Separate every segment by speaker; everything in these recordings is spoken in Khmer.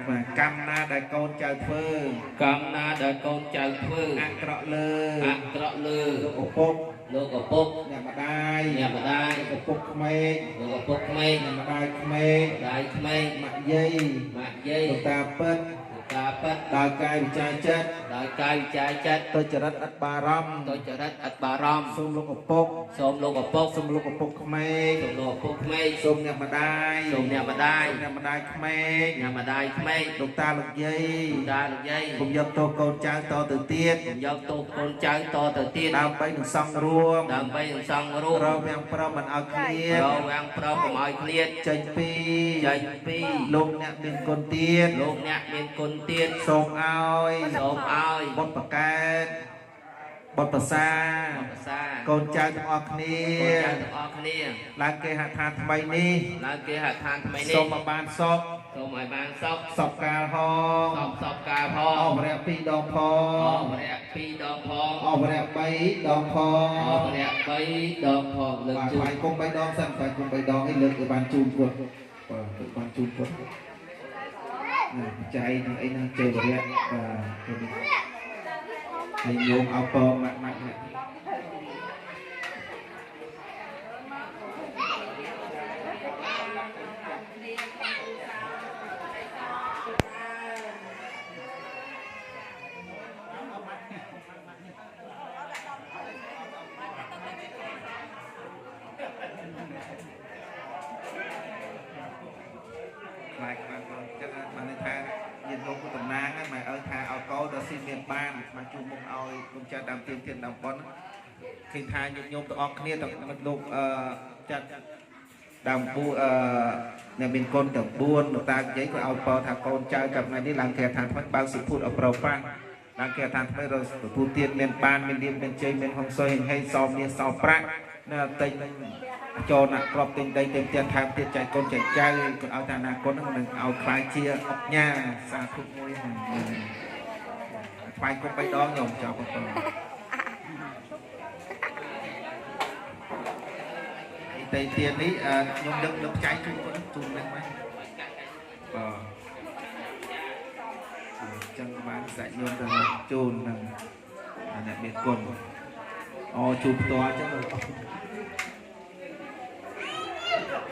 Speaker 1: và cam na đại côn chào phơ
Speaker 2: cam na đại côn chào phơ
Speaker 1: ăn trọ lơ
Speaker 2: lô cổ bốc
Speaker 1: nhà mà đai cổ bốc mê nhà mà đai mê mặt dây đồ ta bớt đòi cai bị chai chết tôi chờ rất ắt bà râm xôm lô cổ bốc mê xôm nhà mà đai mê đồ ta lục dây cùng dọc tô con cháu to từ tiết đào bay được xong ruộng rau vang pro mình ao clear chanh pi lục nhạc miền con tiết xôm ao bột bạc cát bột bạc sa con cháuទាំងអស់គ្នាឡើងគេហៅថាថ្មីនេះសូមឲ្យបានសពកាលហងអបរៈ2ដងផងអបរៈ3ដងផងលើកជូនបាយគុំ3ដងសិនបាយគុំ3ដងនេះលើកឲ្យបានជូនគាត់បានជូនគាត់ចៃនឹងអីនឹងជើវរៈហើយញោមអោពងម៉ាក់បានថាញាតិលោកពុទ្ធណាងហ្នឹងមកឲ្យថាឲ្យកោដល់ស៊ីមានបានមកជួបមុខឲ្យគុំចាត់ដើមទៀនដើមប៉ុនឃើញថាញាតិញោមទាំងអស់គ្នាទាំងលោកចាត់ដើមពូអ្នកមានកូនទាំង4លោកតានិយាយក៏ឲ្យពោថាកូនចៅកັບថ្ងៃនេះឡើងគេថាថ្មីបើកសុភុតអប្រប្រាំងឡើងគេថាថ្មីរកទទួលទៀនមានបានមានលៀបមានជ័យមានហុងសុយហេងសោមមាសសោប្រាក់នៅតិចចូលដាក់ក្របទិញដីទិញផ្ទះថែមទៀតចែកកូនចែកចៅក៏ឲ្យថាអនាគតនឹងឲ្យខ្លាយជាអុកញ៉ាសាធុមួយថ្វាយគុំ3ដងខ្ញុំចោលបងប្អូនតែទៀននេះខ្ញុំដឹកចែកជូនគាត់ជូនវិញមកចឹងបានសាច់ញោមទៅជូននឹងអ្នកមានគុណជូនផ្ទាល់ចឹង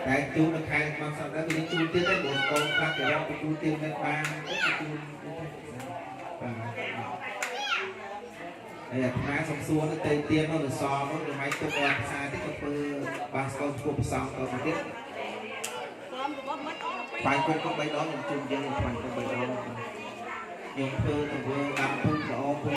Speaker 1: តែជូននៅខែមកសប្តាហ៍នេះជូនទៀតទេបងប្អូនខ្លះគេរកជូនទៀតមិនបានជូនហើយអាត្មាសុំសួរទៅទៀននៅសល់នោះមិនទុកឲ្យភាសាទៀតក៏ធ្វើបានស្គាល់ពួកផ្សំទៅទៀតបាយគុំ3ដងខ្ញុំជូនយើងបាយគុំ3ដងខ្ញុំធ្វើទៅធ្វើតាម